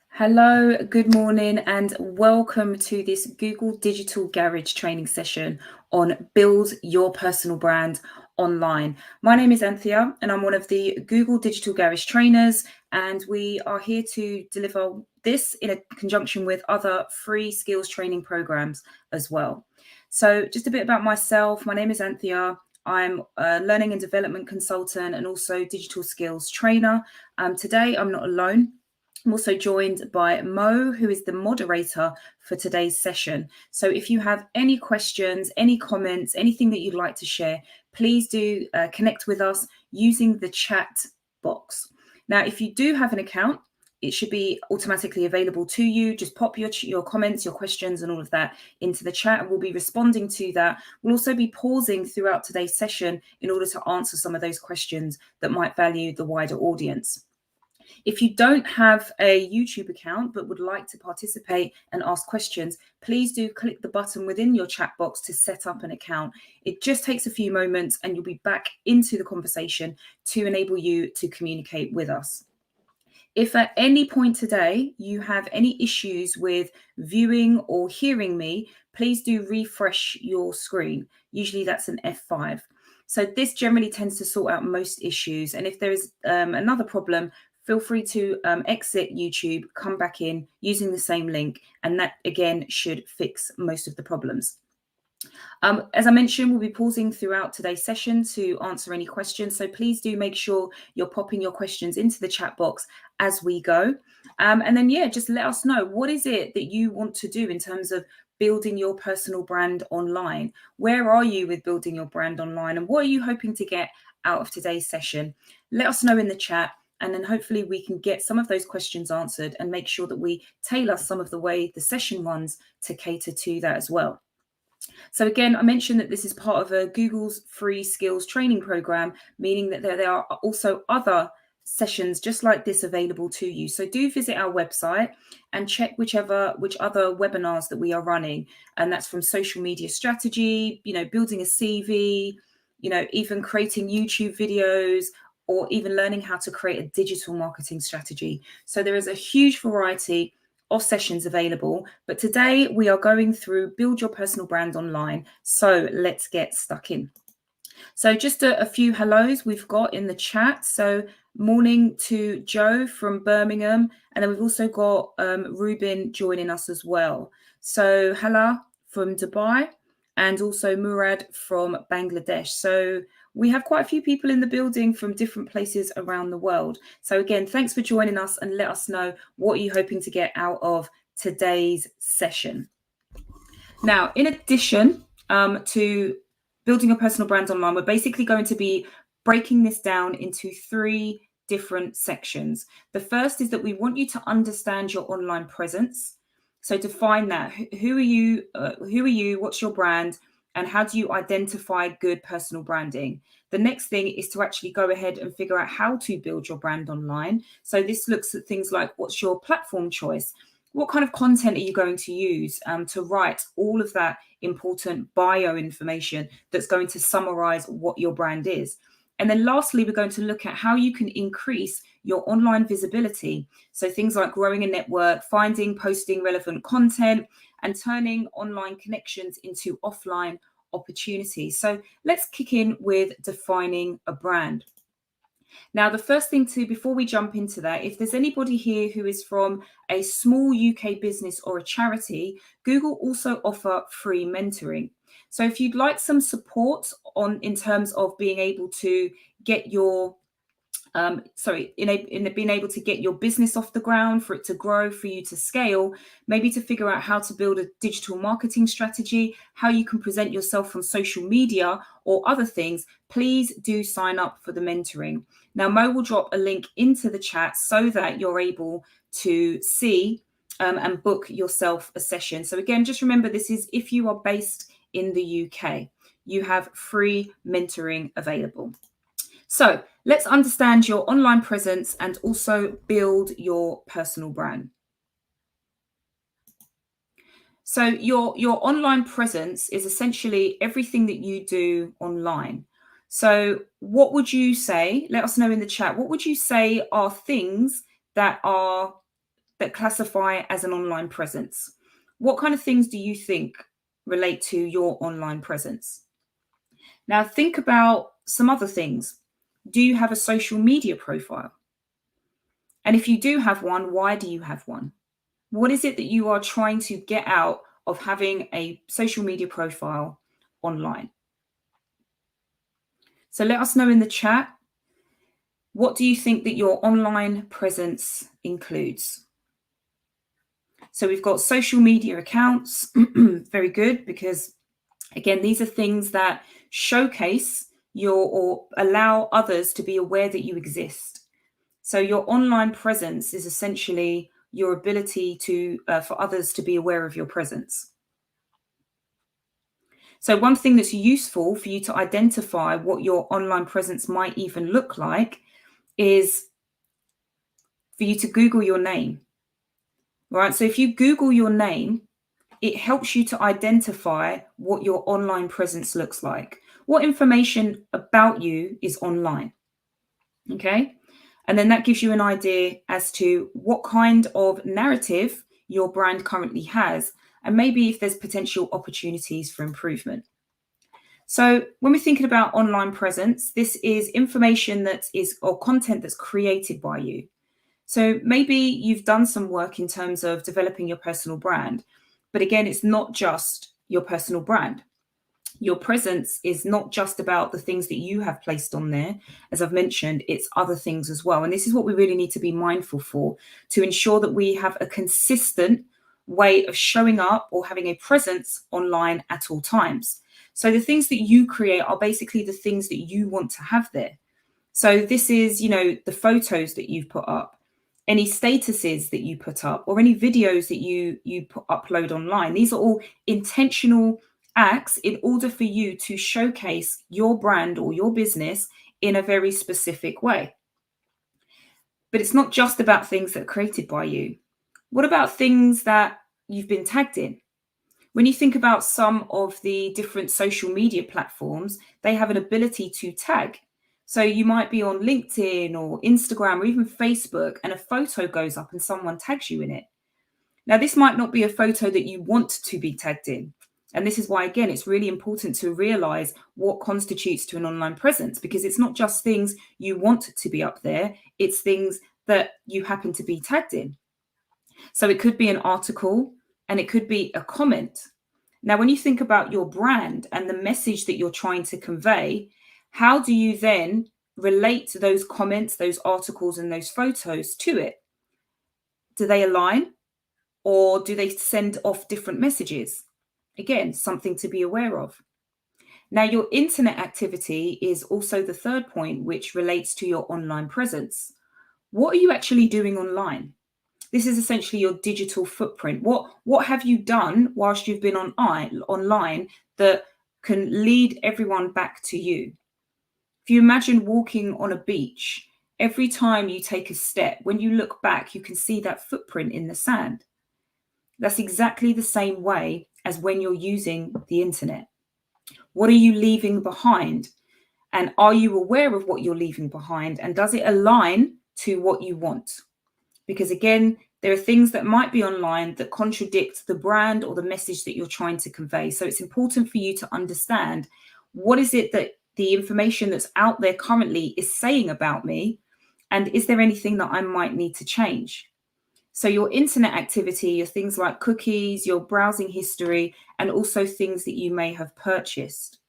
Hello, good morning, and welcome to this Google Digital Garage training session on Build Your Personal Brand Online. My name is Anthea, and I'm one of the Google Digital Garage trainers, and we are here to deliver this in a conjunction with other free skills training programs as well. So, just a bit about myself. My name is Anthea. I'm a learning and development consultant and also digital skills trainer. Today, I'm not alone. I'm also joined by Mo, who is the moderator for today's session. So if you have any questions, any comments, anything that you'd like to share, please do connect with us using the chat box. Now, if you do have an account, it should be automatically available to you. Just pop your comments, your questions, and all of that into the chat, and we'll be responding to that. We'll also be pausing throughout today's session in order to answer some of those questions that might value the wider audience. If you don't have a YouTube account but would like to participate and ask questions, please do click the button within your chat box to set up an account. It just takes a few moments and you'll be back into the conversation to enable you to communicate with us. If at any point today you have any issues with viewing or hearing me, please do refresh your screen. Usually that's an F5. So this generally tends to sort out most issues. And if there is another problem, feel free to exit YouTube, come back in using the same link, and that again should fix most of the problems. As I mentioned, we'll be pausing throughout today's session to answer any questions. So please do make sure you're popping your questions into the chat box as we go. And then, just let us know, what is it that you want to do in terms of building your personal brand online? Where are you with building your brand online? And what are you hoping to get out of today's session? Let us know in the chat. And then hopefully we can get some of those questions answered and make sure that we tailor some of the way the session runs to cater to that as well. So again, I mentioned that this is part of a Google's free skills training program, meaning that there are also other sessions just like this available to you. So do visit our website and check which other webinars that we are running. And that's from social media strategy, building a CV, even creating YouTube videos, or even learning how to create a digital marketing strategy. So there is a huge variety of sessions available, but today we are going through Build Your Personal Brand Online. So let's get stuck in. So just a few hellos we've got in the chat. So morning to Joe from Birmingham, and then we've also got Ruben joining us as well. So Hala from Dubai, and also Murad from Bangladesh. So we have quite a few people in the building from different places around the world. So again, thanks for joining us, and let us know what you're hoping to get out of today's session. Now, in addition to building a personal brand online, we're basically going to be breaking this down into 3 different sections. The first is that we want you to understand your online presence. So define that. Who are you? What's your brand? And how do you identify good personal branding? The next thing is to actually go ahead and figure out how to build your brand online. So this looks at things like, what's your platform choice? What kind of content are you going to use to write all of that important bio information that's going to summarize what your brand is? And then lastly, we're going to look at how you can increase your online visibility. So things like growing a network, posting relevant content, and turning online connections into offline opportunities. So let's kick in with defining a brand. Now, the first thing before we jump into that, if there's anybody here who is from a small UK business or a charity, Google also offer free mentoring. So if you'd like some support in terms of being able to get your being able to get your business off the ground, for it to grow, for you to scale, maybe to figure out how to build a digital marketing strategy, how you can present yourself on social media or other things, please do sign up for the mentoring. Now, Mo will drop a link into the chat so that you're able to see and book yourself a session. So again, just remember, this is if you are based in the UK, you have free mentoring available. So let's understand your online presence and also build your personal brand. So your online presence is essentially everything that you do online. So what would you say? Let us know in the chat. What would you say are things that are that classify as an online presence. What kind of things do you think relate to your online presence? Now, think about some other things. Do you have a social media profile? And if you do have one, why do you have one? What is it that you are trying to get out of having a social media profile online? So let us know in the chat. What do you think that your online presence includes? So we've got social media accounts. Very good, because again, these are things that showcase or allow others to be aware that you exist. So your online presence is essentially your ability to for others to be aware of your presence. So one thing that's useful for you to identify what your online presence might even look like is for you to Google your name. Right? So if you Google your name, it helps you to identify what your online presence looks like. What information about you is online? Okay. And then that gives you an idea as to what kind of narrative your brand currently has, and maybe if there's potential opportunities for improvement. So when we're thinking about online presence, this is information that is or content that's created by you. So maybe you've done some work in terms of developing your personal brand, but again, it's not just your personal brand. Your presence is not just about the things that you have placed on there. As I've mentioned, it's other things as well. And this is what we really need to be mindful for, to ensure that we have a consistent way of showing up or having a presence online at all times. So the things that you create are basically the things that you want to have there. So this is, the photos that you've put up, any statuses that you put up, or any videos that you upload online. These are all intentional acts in order for you to showcase your brand or your business in a very specific way. But it's not just about things that are created by you. What about things that you've been tagged in? When you think about some of the different social media platforms, they have an ability to tag. So you might be on LinkedIn or Instagram or even Facebook, and a photo goes up and someone tags you in it. Now, this might not be a photo that you want to be tagged in. And this is why, again, it's really important to realize what constitutes to an online presence, because it's not just things you want to be up there, it's things that you happen to be tagged in. So it could be an article and it could be a comment. Now, when you think about your brand and the message that you're trying to convey, how do you then relate to those comments, those articles, and those photos to it? Do they align, or do they send off different messages? Again, something to be aware of. Now, your internet activity is also the third point, which relates to your online presence. What are you actually doing online? This is essentially your digital footprint. What have you done whilst you've been online that can lead everyone back to you? If you imagine walking on a beach, every time you take a step, when you look back, you can see that footprint in the sand. That's exactly the same way as when you're using the internet. What are you leaving behind? And are you aware of what you're leaving behind? And does it align to what you want? Because again, there are things that might be online that contradict the brand or the message that you're trying to convey. So it's important for you to understand, what is it that the information that's out there currently is saying about me? And is there anything that I might need to change? So your internet activity are things like cookies, your browsing history, and also things that you may have purchased.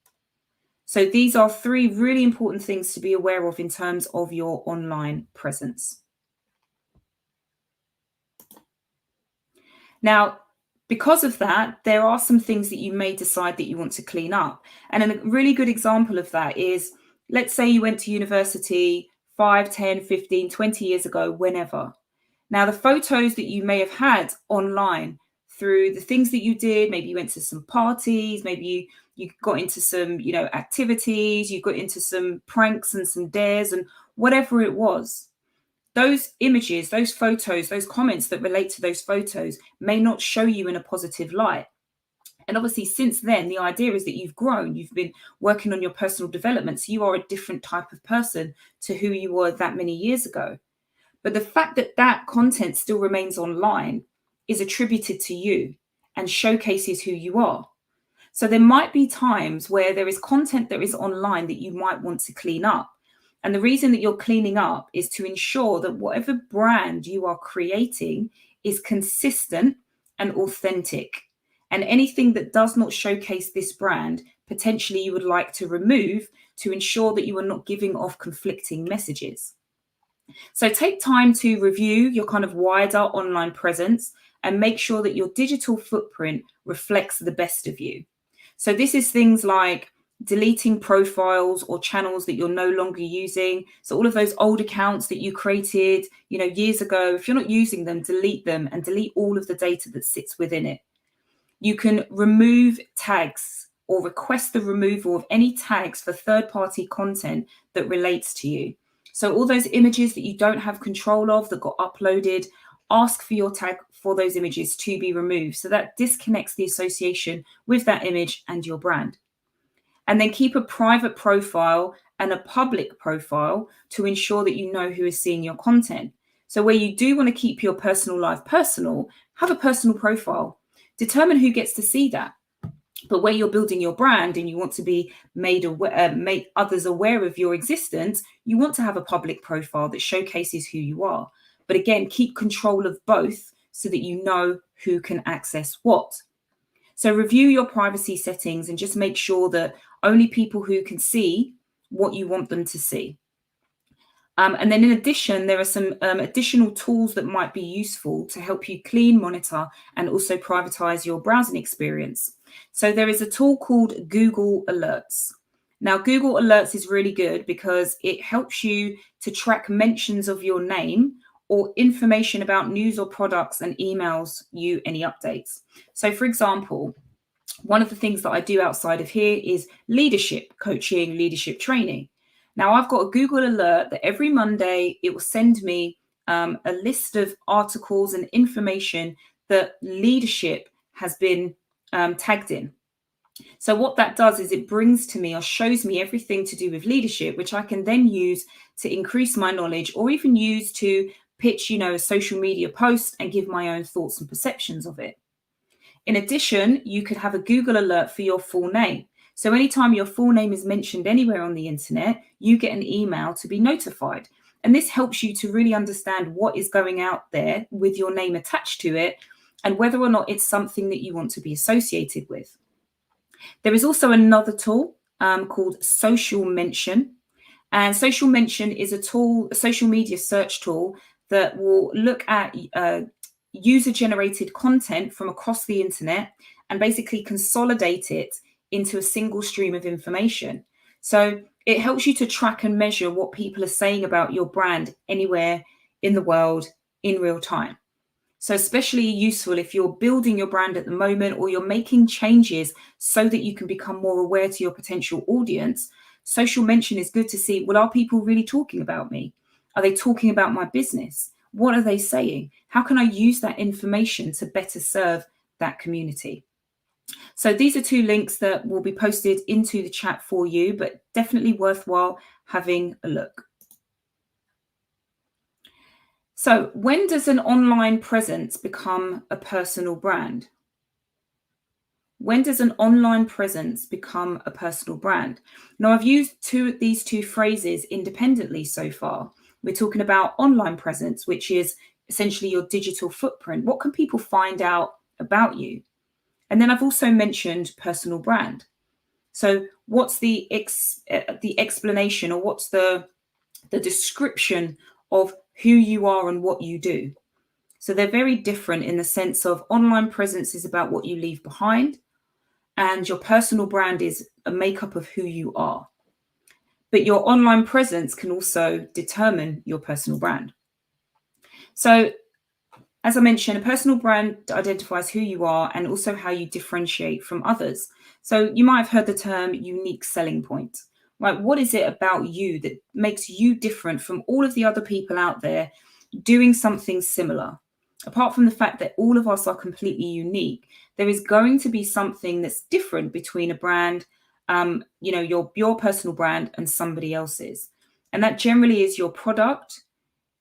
So these are three really important things to be aware of in terms of your online presence. Now, because of that, there are some things that you may decide that you want to clean up. And a really good example of that is, let's say you went to university 5, 10, 15, 20 years ago, whenever. Now, the photos that you may have had online through the things that you did, maybe you went to some parties, maybe you got into some, activities, you got into some pranks and some dares and whatever it was. Those images, those photos, those comments that relate to those photos may not show you in a positive light. And obviously, since then, the idea is that you've grown, you've been working on your personal development. So you are a different type of person to who you were that many years ago. But the fact that that content still remains online is attributed to you and showcases who you are. So there might be times where there is content that is online that you might want to clean up. And the reason that you're cleaning up is to ensure that whatever brand you are creating is consistent and authentic. And anything that does not showcase this brand, potentially you would like to remove to ensure that you are not giving off conflicting messages. So take time to review your kind of wider online presence and make sure that your digital footprint reflects the best of you. So this is things like deleting profiles or channels that you're no longer using. So all of those old accounts that you created, years ago, if you're not using them, delete them and delete all of the data that sits within it. You can remove tags or request the removal of any tags for third-party content that relates to you. So all those images that you don't have control of that got uploaded, ask for your tag for those images to be removed. So that disconnects the association with that image and your brand. And then keep a private profile and a public profile to ensure that you know who is seeing your content. So where you do want to keep your personal life personal, have a personal profile. Determine who gets to see that. But where you're building your brand and you want to be made others aware of your existence, you want to have a public profile that showcases who you are. But again, keep control of both so that you know who can access what. So review your privacy settings and just make sure that only people who can see what you want them to see. And then in addition, there are some additional tools that might be useful to help you clean, monitor, and also privatize your browsing experience. So there is a tool called Google Alerts. Now, Google Alerts is really good because it helps you to track mentions of your name or information about news or products and emails you any updates. So for example, one of the things that I do outside of here is leadership coaching, leadership training. Now, I've got a Google alert that every Monday it will send me a list of articles and information that leadership has been tagged in. So what that does is it brings to me or shows me everything to do with leadership, which I can then use to increase my knowledge or even use to pitch, a social media post and give my own thoughts and perceptions of it. In addition, you could have a Google alert for your full name. So anytime your full name is mentioned anywhere on the internet, you get an email to be notified. And this helps you to really understand what is going out there with your name attached to it and whether or not it's something that you want to be associated with. There is also another tool called Social Mention. And Social Mention is a social media search tool that will look at user-generated content from across the internet and basically consolidate it into a single stream of information. So it helps you to track and measure what people are saying about your brand anywhere in the world in real time. So especially useful if you're building your brand at the moment or you're making changes so that you can become more aware to your potential audience. Social Mention is good to see, well, are people really talking about me? Are they talking about my business? What are they saying? How can I use that information to better serve that community? So these are two links that will be posted into the chat for you, but definitely worthwhile having a look. So when does an online presence become a personal brand? When does an online presence become a personal brand? Now, I've used these two phrases independently so far. We're talking about online presence, which is essentially your digital footprint. What can people find out about you? And then I've also mentioned personal brand. So what's the explanation or what's the description of who you are and what you do? So they're very different in the sense of online presence is about what you leave behind, and your personal brand is a makeup of who you are. But your online presence can also determine your personal brand. So as I mentioned, a personal brand identifies who you are and also how you differentiate from others. So you might have heard the term unique selling point, right? What is it about you that makes you different from all of the other people out there doing something similar? Apart from the fact that all of us are completely unique, there is going to be something that's different between a brand, your personal brand and somebody else's. And that generally is your product,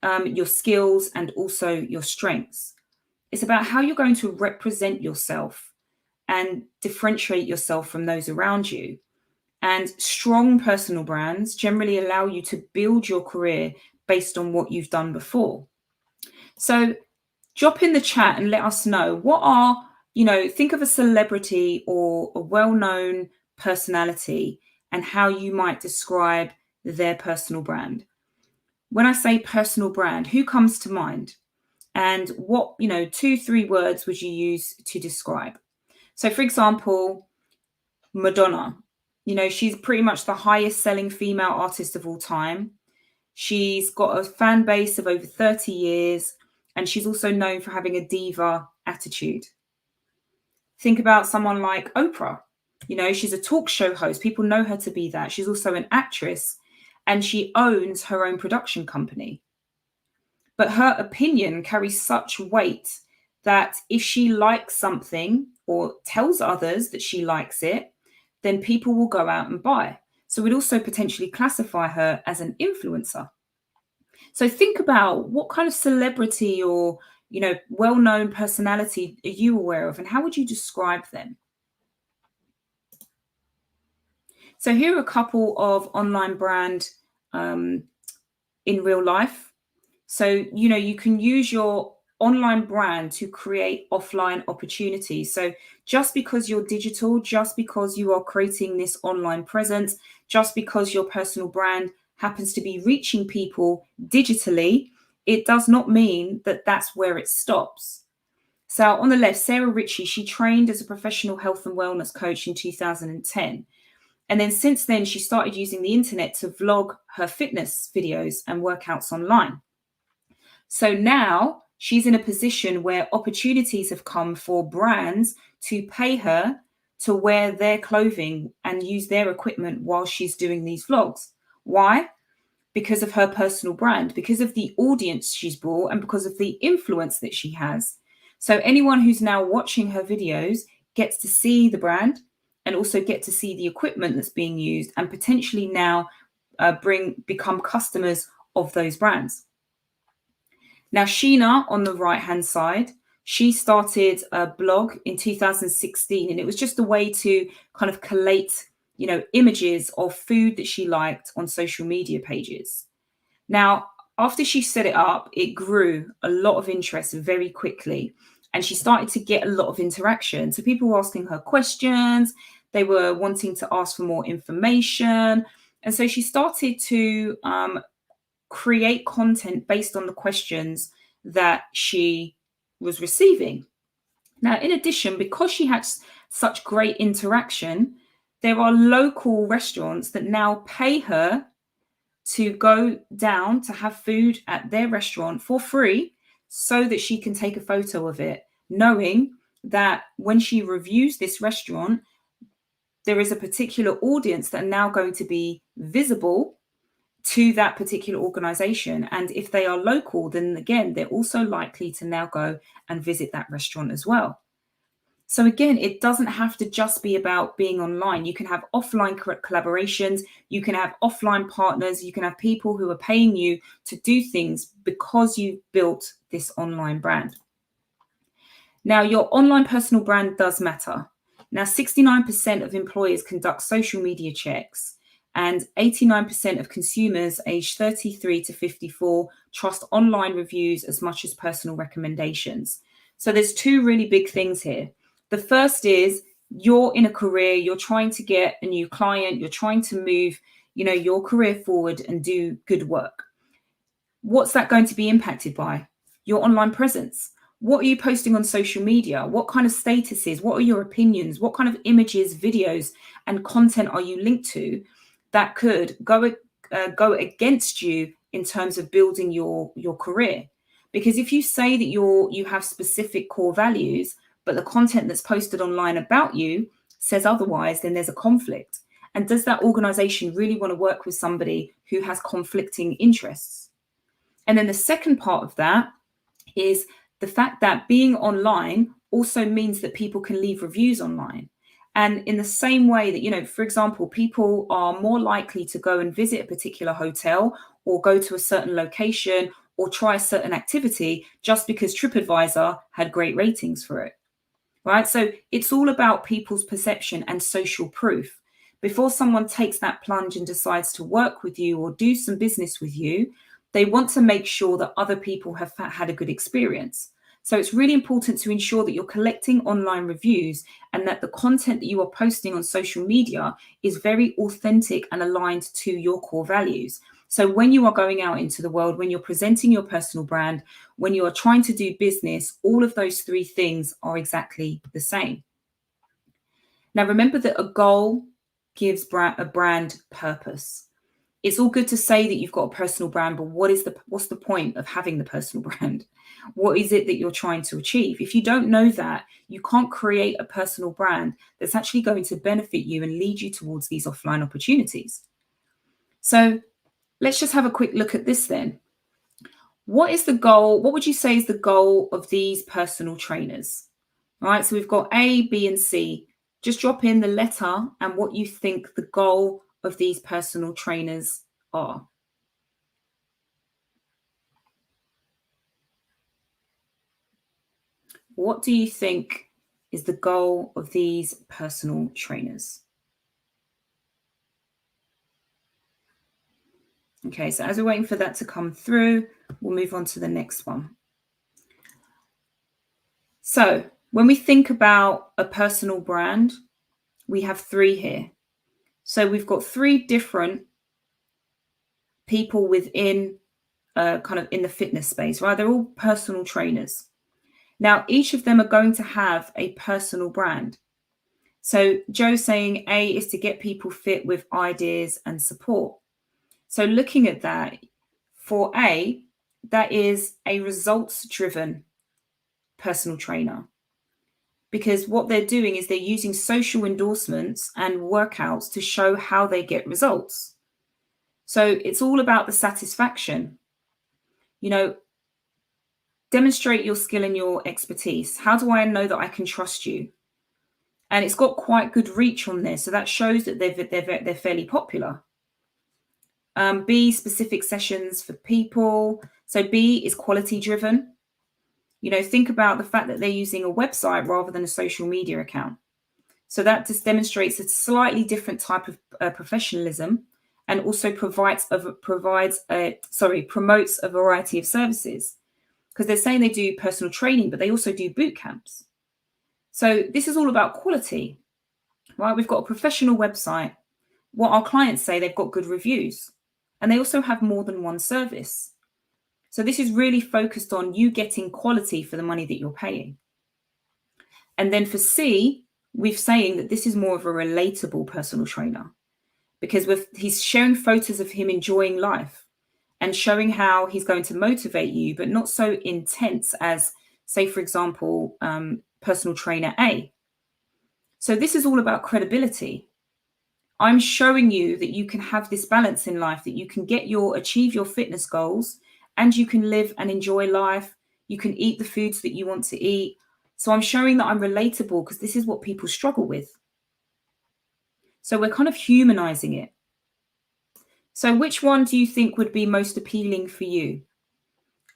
your skills, and also your strengths. It's about how you're going to represent yourself and differentiate yourself from those around you. And strong personal brands generally allow you to build your career based on what you've done before. So drop in the chat and let us know what are, think of a celebrity or a well-known personality and how you might describe their personal brand. When I say personal brand, who comes to mind? And what, 2-3 words would you use to describe? So for example, Madonna, she's pretty much the highest selling female artist of all time. She's got a fan base of over 30 years, and she's also known for having a diva attitude. Think about someone like Oprah. She's a talk show host. People know her to be that. She's also an actress, and she owns her own production company. But her opinion carries such weight that if she likes something or tells others that she likes it, then people will go out and buy. So we'd also potentially classify her as an influencer. So think about what kind of celebrity or, well-known personality are you aware of, and how would you describe them? So here are a couple of online brand in real life. So, you can use your online brand to create offline opportunities. So just because you're digital, just because you are creating this online presence, just because your personal brand happens to be reaching people digitally, it does not mean that that's where it stops. So on the left, Sarah Ritchie, she trained as a professional health and wellness coach in 2010. And then since then, she started using the internet to vlog her fitness videos and workouts online. So now she's in a position where opportunities have come for brands to pay her to wear their clothing and use their equipment while she's doing these vlogs. Why? Because of her personal brand, because of the audience she's brought, and because of the influence that she has. So anyone who's now watching her videos gets to see the brand and also get to see the equipment that's being used, and potentially now become customers of those brands. Now, Sheena on the right-hand side, she started a blog in 2016, and it was just a way to kind of collate, images of food that she liked on social media pages. Now, after she set it up, it grew a lot of interest very quickly, and she started to get a lot of interaction. So people were asking her questions, they were wanting to ask for more information. And so she started to create content based on the questions that she was receiving. Now, in addition, because she had such great interaction, there are local restaurants that now pay her to go down to have food at their restaurant for free so that she can take a photo of it, knowing that when she reviews this restaurant, there is a particular audience that are now going to be visible to that particular organization. And if they are local, then again, they're also likely to now go and visit that restaurant as well. So again, it doesn't have to just be about being online. You can have offline collaborations, you can have offline partners, you can have people who are paying you to do things because you've built this online brand. Now, your online personal brand does matter. Now, 69% of employers conduct social media checks, and 89% of consumers aged 33 to 54 trust online reviews as much as personal recommendations. So there's two really big things here. The first is you're in a career, you're trying to get a new client, you're trying to move, your career forward and do good work. What's that going to be impacted by? Your online presence. What are you posting on social media? What kind of statuses? What are your opinions? What kind of images, videos, and content are you linked to that could go against you in terms of building your career? Because if you say that you have specific core values, but the content that's posted online about you says otherwise, then there's a conflict. And does that organization really want to work with somebody who has conflicting interests? And then the second part of that is the fact that being online also means that people can leave reviews online. And in the same way that, for example, people are more likely to go and visit a particular hotel or go to a certain location or try a certain activity just because TripAdvisor had great ratings for it, right? So it's all about people's perception and social proof. Before someone takes that plunge and decides to work with you or do some business with you, they want to make sure that other people have had a good experience. So it's really important to ensure that you're collecting online reviews and that the content that you are posting on social media is very authentic and aligned to your core values. So when you are going out into the world, when you're presenting your personal brand, when you are trying to do business, all of those three things are exactly the same. Now, remember that a goal gives a brand purpose. It's all good to say that you've got a personal brand, but what's the point of having the personal brand? What is it that you're trying to achieve? If you don't know that, you can't create a personal brand that's actually going to benefit you and lead you towards these offline opportunities. So let's just have a quick look at this then. What is the goal? What would you say is the goal of these personal trainers? All right, so we've got A, B, and C. Just drop in the letter and what you think the goal of these personal trainers are. What do you think is the goal of these personal trainers? Okay, so as we're waiting for that to come through, we'll move on to the next one. So when we think about a personal brand, we have three here. So we've got three different people within kind of in the fitness space, right? They're all personal trainers. Now, each of them are going to have a personal brand. So Joe's saying A is to get people fit with ideas and support. So looking at that, for A, that is a results-driven personal trainer. Because what they're doing is they're using social endorsements and workouts to show how they get results. So it's all about the satisfaction. You know, demonstrate your skill and your expertise. How do I know that I can trust you? And it's got quite good reach on there. So that shows that they're fairly popular. B, specific sessions for people. So B is quality driven. You know, think about the fact that they're using a website rather than a social media account. So that just demonstrates a slightly different type of professionalism, and also promotes a variety of services, because they're saying they do personal training, but they also do boot camps. So this is all about quality, right? We've got a professional website. What our clients say, they've got good reviews, and they also have more than one service. So this is really focused on you getting quality for the money that you're paying. And then for C, we're saying that this is more of a relatable personal trainer, because he's showing photos of him enjoying life and showing how he's going to motivate you, but not so intense as, say, for example, personal trainer A. So this is all about credibility. I'm showing you that you can have this balance in life, that you can achieve your fitness goals, and you can live and enjoy life. You can eat the foods that you want to eat. So I'm showing that I'm relatable, because this is what people struggle with. So we're kind of humanizing it. So which one do you think would be most appealing for you?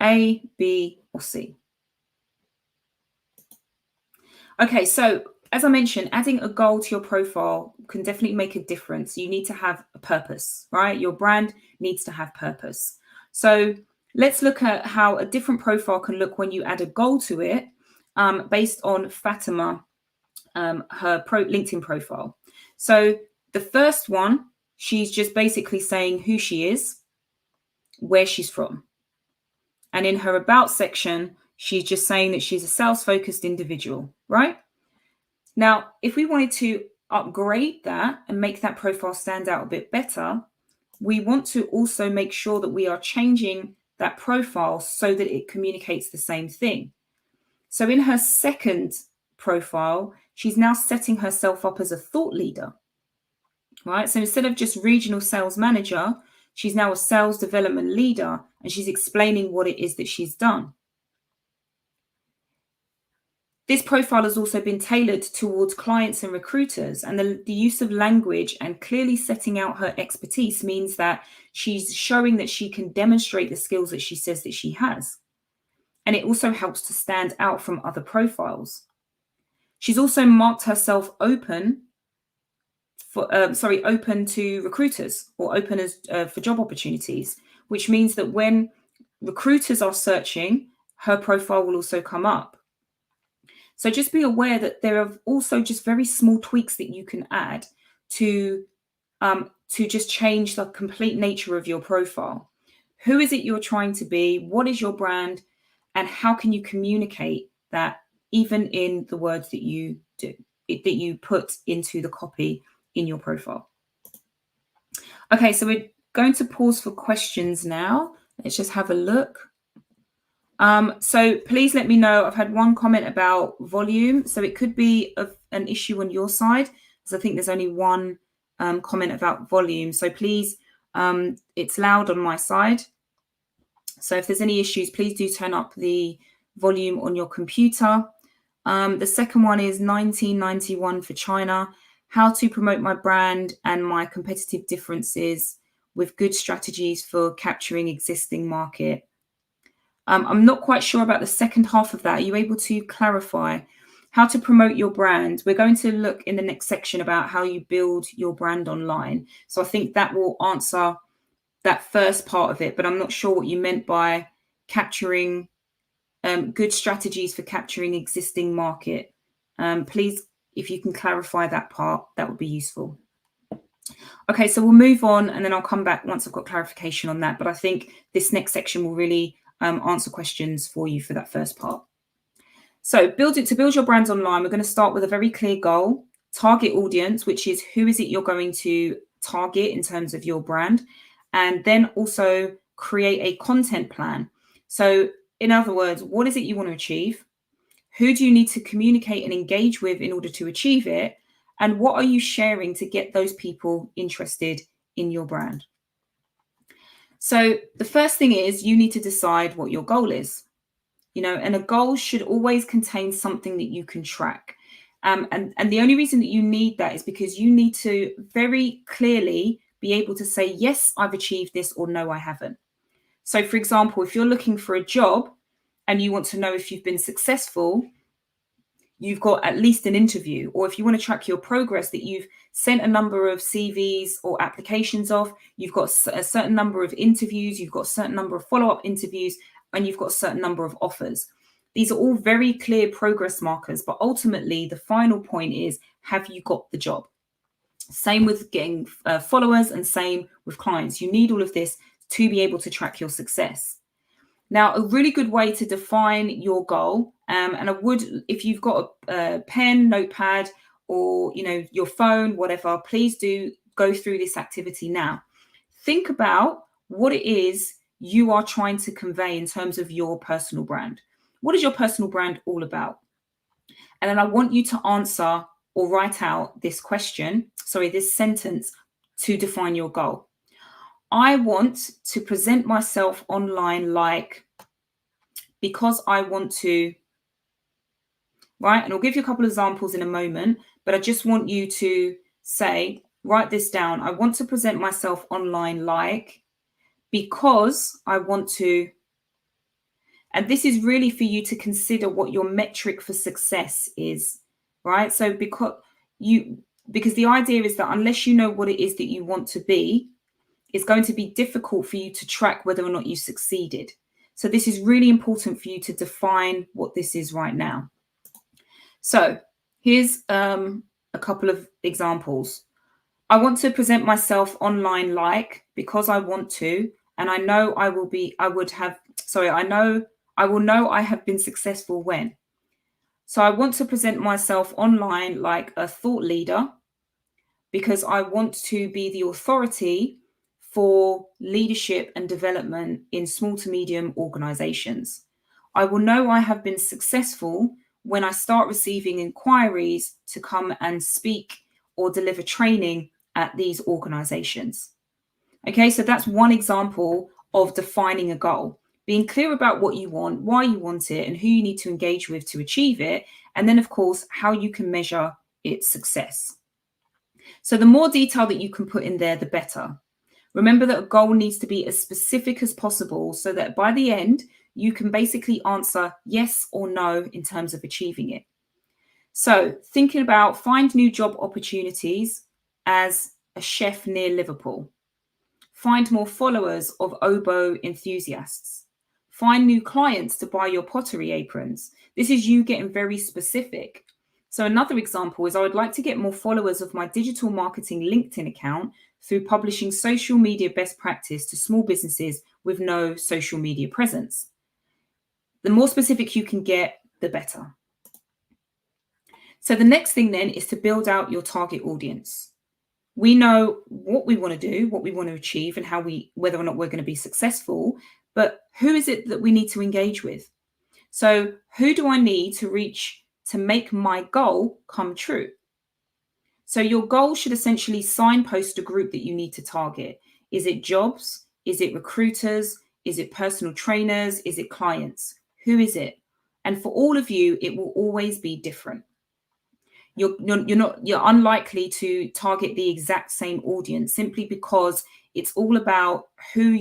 A, B, or C? Okay, so as I mentioned, adding a goal to your profile can definitely make a difference. You need to have a purpose, right? Your brand needs to have purpose. So let's look at how a different profile can look when you add a goal to it, based on Fatima, her LinkedIn profile. So the first one, she's just basically saying who she is, where she's from. And in her about section, she's just saying that she's a sales-focused individual, right? Now, if we wanted to upgrade that and make that profile stand out a bit better, we want to also make sure that we are changing that profile so that it communicates the same thing. So in her second profile, she's now setting herself up as a thought leader, right? So instead of just regional sales manager, she's now a sales development leader, and she's explaining what it is that she's done. This profile has also been tailored towards clients and recruiters, and the use of language and clearly setting out her expertise means that she's showing that she can demonstrate the skills that she says that she has. And it also helps to stand out from other profiles. She's also marked herself open to recruiters, or open as for job opportunities, which means that when recruiters are searching, her profile will also come up. So just be aware that there are also just very small tweaks that you can add to just change the complete nature of your profile. Who is it you're trying to be? What is your brand? And how can you communicate that even in the words that you do, that you put into the copy in your profile? Okay, so we're going to pause for questions now. Let's just have a look. So please let me know. I've had one comment about volume, so it could be an issue on your side, because I think there's only one comment about volume. So please, it's loud on my side. So if there's any issues, please do turn up the volume on your computer. The second one is 1991 for China. How to promote my brand and my competitive differences with good strategies for capturing existing market. I'm not quite sure about the second half of that. Are you able to clarify how to promote your brand? We're going to look in the next section about how you build your brand online. So I think that will answer that first part of it, but I'm not sure what you meant by capturing good strategies for capturing existing market. Please, if you can clarify that part, that would be useful. Okay, so we'll move on and then I'll come back once I've got clarification on that. But I think this next section will really answer questions for you for that first part. So to build your brands online, we're going to start with a very clear goal, target audience, which is who is it you're going to target in terms of your brand, and then also create a content plan. So in other words, what is it you want to achieve? Who do you need to communicate and engage with in order to achieve it? And what are you sharing to get those people interested in your brand? So the first thing is you need to decide what your goal is, and a goal should always contain something that you can track. And the only reason that you need that is because you need to very clearly be able to say, yes, I've achieved this, or no, I haven't. So for example, if you're looking for a job and you want to know if you've been successful, you've got at least an interview. Or if you want to track your progress, that you've sent a number of CVs or applications off, you've got a certain number of interviews, you've got a certain number of follow-up interviews, and you've got a certain number of offers. These are all very clear progress markers, but ultimately the final point is, have you got the job? Same with getting followers, and same with clients. You need all of this to be able to track your success. Now, a really good way to define your goal, and I would, if you've got a pen, notepad, or your phone, whatever, please do go through this activity now. Think about what it is you are trying to convey in terms of your personal brand. What is your personal brand all about? And then I want you to answer or write out this sentence to define your goal. I want to present myself online like, because I want to, right? And I'll give you a couple of examples in a moment, but I just want you to write this down. I want to present myself online like, because I want to, and this is really for you to consider what your metric for success is, right? So because the idea is that unless you know what it is that you want to be, it's going to be difficult for you to track whether or not you succeeded. So this is really important for you to define what this is right now. So here's a couple of examples. I want to present myself online like, because I want to, and I know I will know I have been successful when. So I want to present myself online like a thought leader, because I want to be the authority for leadership and development in small to medium organizations. I will know I have been successful when I start receiving inquiries to come and speak or deliver training at these organizations. Okay, so that's one example of defining a goal, being clear about what you want, why you want it, and who you need to engage with to achieve it. And then, of course, how you can measure its success. So the more detail that you can put in there, the better. Remember that a goal needs to be as specific as possible so that by the end, you can basically answer yes or no in terms of achieving it. So thinking about find new job opportunities as a chef near Liverpool. Find more followers of oboe enthusiasts. Find new clients to buy your pottery aprons. This is you getting very specific. So another example is I would like to get more followers of my digital marketing LinkedIn account through publishing social media best practice to small businesses with no social media presence. The more specific you can get, the better. So the next thing then is to build out your target audience. We know what we want to do, what we want to achieve, and whether or not we're going to be successful, but who is it that we need to engage with? So who do I need to reach to make my goal come true? So your goal should essentially signpost a group that you need to target. Is it jobs? Is it recruiters? Is it personal trainers? Is it clients? Who is it? And for all of you, it will always be different. You're unlikely to target the exact same audience simply because it's all about who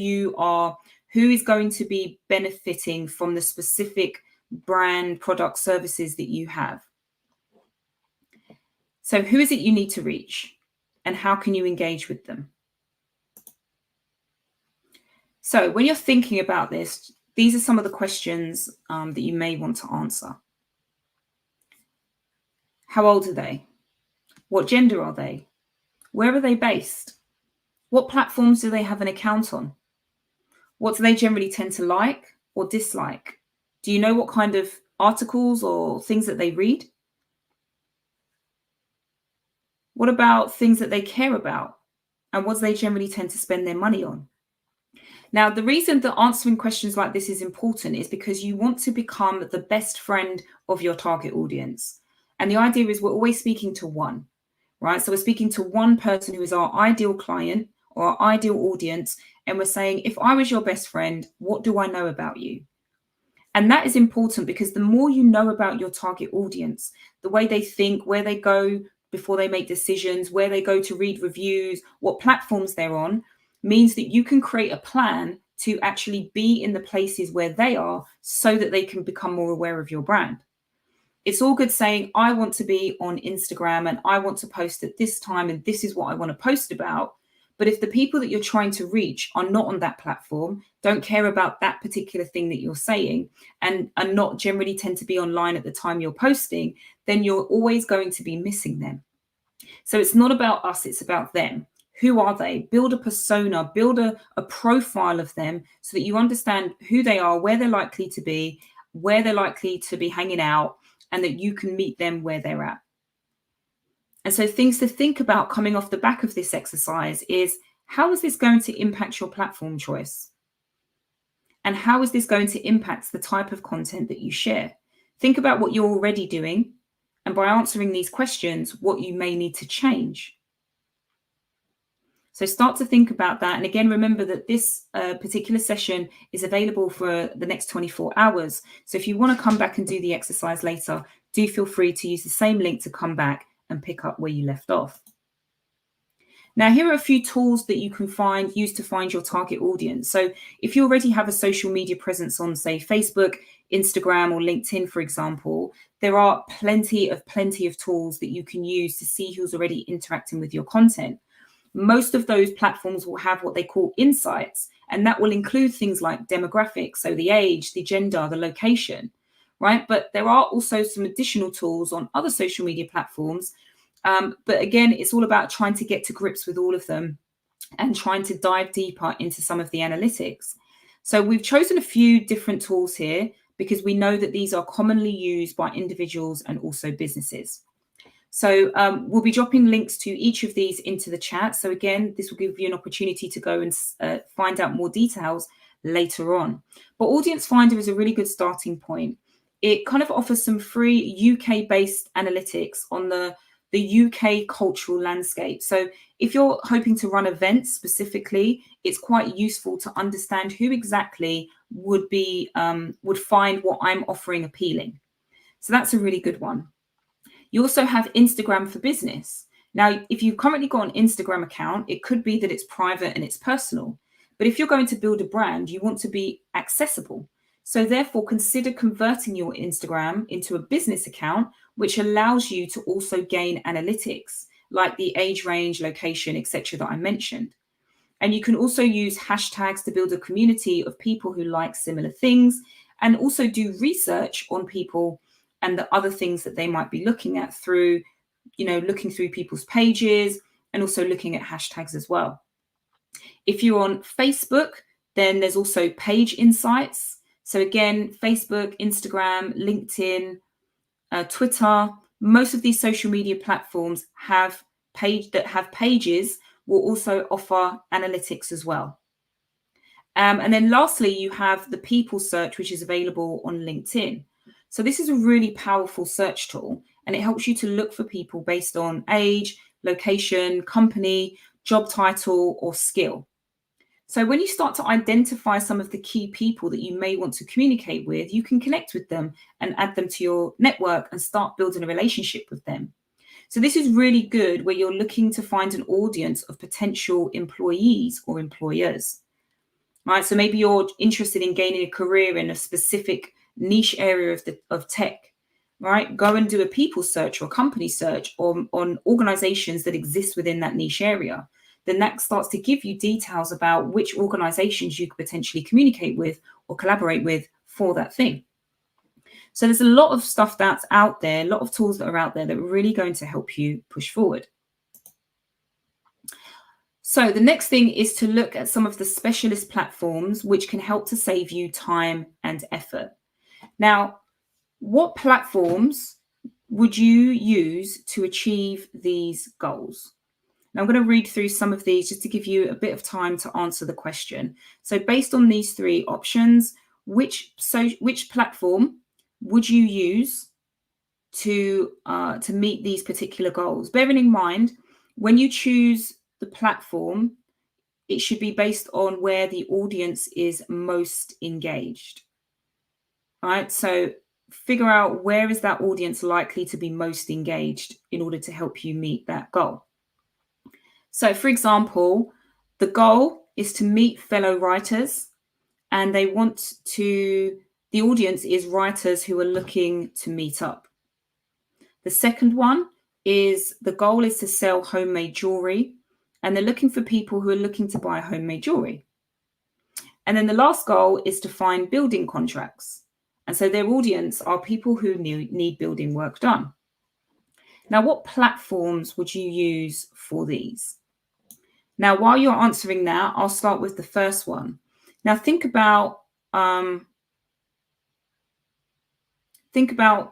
is going to be benefiting from the specific brand, product, services that you have. So who is it you need to reach and how can you engage with them? So when you're thinking about this, these are some of the questions that you may want to answer. How old are they? What gender are they? Where are they based? What platforms do they have an account on? What do they generally tend to like or dislike? Do you know what kind of articles or things that they read? What about things that they care about? And what do they generally tend to spend their money on? Now, the reason that answering questions like this is important is because you want to become the best friend of your target audience. And the idea is we're always speaking to one, right? So we're speaking to one person who is our ideal client or our ideal audience. And we're saying, if I was your best friend, what do I know about you? And that is important because the more you know about your target audience, the way they think, where they go before they make decisions, where they go to read reviews, what platforms they're on, means that you can create a plan to actually be in the places where they are so that they can become more aware of your brand. It's all good saying, I want to be on Instagram and I want to post at this time and this is what I want to post about. But if the people that you're trying to reach are not on that platform, don't care about that particular thing that you're saying, and not generally tend to be online at the time you're posting, then you're always going to be missing them. So it's not about us, it's about them. Who are they? Build a persona, build a profile of them so that you understand who they are, where they're likely to be, where they're likely to be hanging out, and that you can meet them where they're at. And so things to think about coming off the back of this exercise is, how is this going to impact your platform choice? And how is this going to impact the type of content that you share? Think about what you're already doing, and by answering these questions, what you may need to change. So start to think about that. And again, remember that this particular session is available for the next 24 hours. So if you want to come back and do the exercise later, do feel free to use the same link to come back and pick up where you left off. Now, here are a few tools that you can use to find your target audience. So if you already have a social media presence on, say, Facebook, Instagram, or LinkedIn, for example, there are plenty of tools that you can use to see who's already interacting with your content. Most of those platforms will have what they call insights, and that will include things like demographics, so the age, the gender, the location, right? But there are also some additional tools on other social media platforms. But again, it's all about trying to get to grips with all of them and trying to dive deeper into some of the analytics. So we've chosen a few different tools here because we know that these are commonly used by individuals and also businesses. So we'll be dropping links to each of these into the chat. So again, this will give you an opportunity to go and find out more details later on. But Audience Finder is a really good starting point. It kind of offers some free UK-based analytics on the the UK cultural landscape. So if you're hoping to run events specifically, it's quite useful to understand who exactly would find what I'm offering appealing. So that's a really good one. You also have Instagram for business. Now, if you've currently got an Instagram account, it could be that it's private and it's personal. But if you're going to build a brand, you want to be accessible. So therefore, consider converting your Instagram into a business account, which allows you to also gain analytics like the age range, location, etc. that I mentioned. And you can also use hashtags to build a community of people who like similar things, and also do research on people and the other things that they might be looking at through, looking through people's pages and also looking at hashtags as well. If you're on Facebook, then there's also page insights. So again, Facebook, Instagram, LinkedIn, Twitter, most of these social media platforms have pages will also offer analytics as well. And then lastly, you have the people search, which is available on LinkedIn. So this is a really powerful search tool, and it helps you to look for people based on age, location, company, job title, or skill. So when you start to identify some of the key people that you may want to communicate with, you can connect with them and add them to your network and start building a relationship with them. So this is really good where you're looking to find an audience of potential employees or employers. Right? So maybe you're interested in gaining a career in a specific niche area of tech. Right? Go and do a people search or company search on organizations that exist within that niche area. Then that starts to give you details about which organizations you could potentially communicate with or collaborate with for that thing. So there's a lot of stuff that's out there, a lot of tools that are out there that are really going to help you push forward. So the next thing is to look at some of the specialist platforms which can help to save you time and effort. Now, what platforms would you use to achieve these goals? Now, I'm going to read through some of these just to give you a bit of time to answer the question. So based on these three options, which platform would you use to meet these particular goals? Bearing in mind, when you choose the platform, it should be based on where the audience is most engaged. All right, so figure out where is that audience likely to be most engaged in order to help you meet that goal. So, for example, the goal is to meet fellow writers, and the audience is writers who are looking to meet up. The second one is the goal is to sell homemade jewelry, and they're looking for people who are looking to buy homemade jewelry. And then the last goal is to find building contracts. And so their audience are people who need building work done. Now, what platforms would you use for these? Now, while you're answering that, I'll start with the first one. Now, think about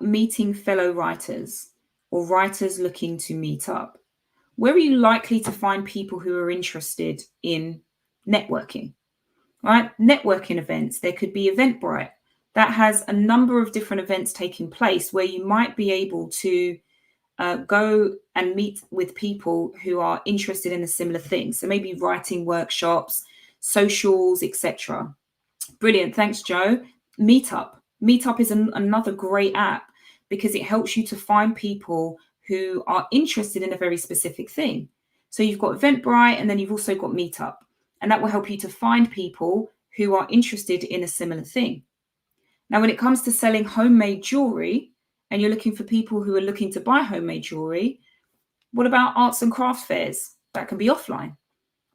meeting fellow writers or writers looking to meet up. Where are you likely to find people who are interested in networking? Right? Networking events. There could be Eventbrite that has a number of different events taking place where you might be able to go and meet with people who are interested in a similar thing. So maybe writing workshops, socials, etc. Brilliant. Thanks, Joe. Meetup. Meetup is another great app because it helps you to find people who are interested in a very specific thing. So you've got Eventbrite and then you've also got Meetup. And that will help you to find people who are interested in a similar thing. Now, when it comes to selling homemade jewelry, and you're looking for people who are looking to buy homemade jewelry, what about arts and craft fairs? That can be offline.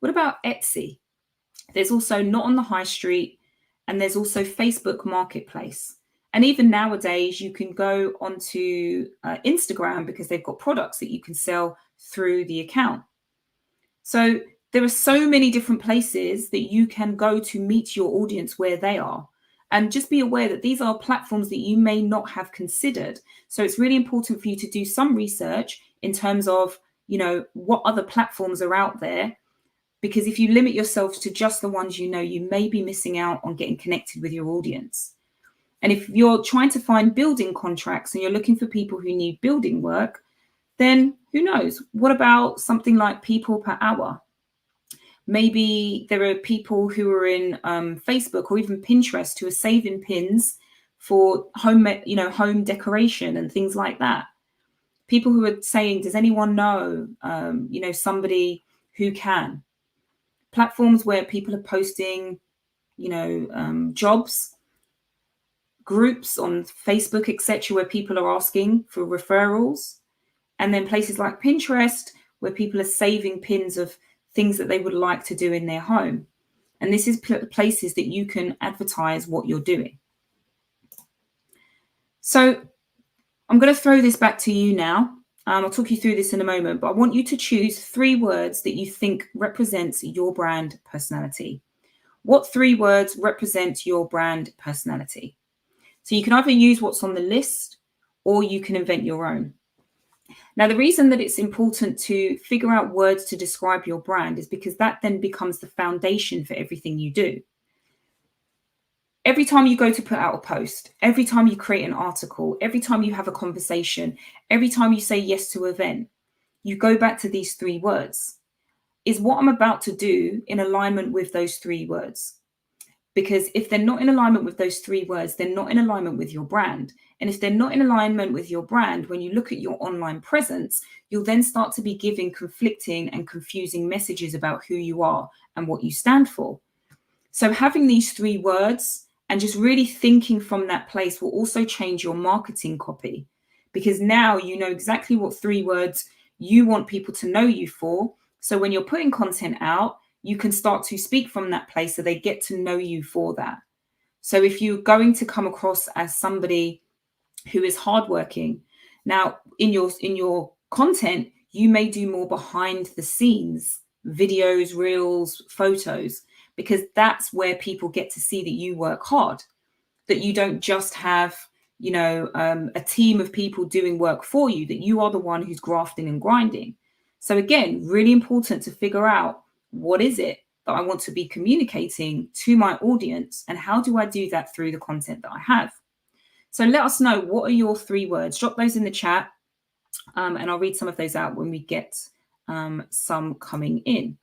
What about Etsy? There's also Not on the High Street, and there's also Facebook Marketplace. And even nowadays, you can go onto Instagram because they've got products that you can sell through the account. So there are so many different places that you can go to meet your audience where they are. And just be aware that these are platforms that you may not have considered. So it's really important for you to do some research in terms of, what other platforms are out there. Because if you limit yourself to just the ones you may be missing out on getting connected with your audience. And if you're trying to find building contracts and you're looking for people who need building work, then Who knows? What about something like people per hour? Maybe there are people who are in Facebook or even Pinterest who are saving pins for home decoration and things like that. People who are saying, does anyone know, somebody who can? Platforms where people are posting, jobs, groups on Facebook, etc., where people are asking for referrals. And then places like Pinterest, where people are saving pins of things that they would like to do in their home. And this is places that you can advertise what you're doing. So I'm going to throw this back to you now. I'll talk you through this in a moment, but I want you to choose 3 words that you think represents your brand personality. What 3 words represent your brand personality? So you can either use what's on the list or you can invent your own. Now, the reason that it's important to figure out words to describe your brand is because that then becomes the foundation for everything you do. Every time you go to put out a post, every time you create an article, every time you have a conversation, every time you say yes to an event, you go back to these 3 words. Is what I'm about to do in alignment with those 3 words? Because if they're not in alignment with those 3 words, they're not in alignment with your brand. And if they're not in alignment with your brand, when you look at your online presence, you'll then start to be giving conflicting and confusing messages about who you are and what you stand for. So having these 3 words and just really thinking from that place will also change your marketing copy, because now you know exactly what 3 words you want people to know you for. So when you're putting content out, you can start to speak from that place so they get to know you for that. So if you're going to come across as somebody who is hardworking, now in your content, you may do more behind the scenes, videos, reels, photos, because that's where people get to see that you work hard, that you don't just have, a team of people doing work for you, that you are the one who's grafting and grinding. So again, really important to figure out, what is it that I want to be communicating to my audience, and how do I do that through the content that I have? So let us know, what are your 3 words? Drop those in the chat, and I'll read some of those out when we get some coming in.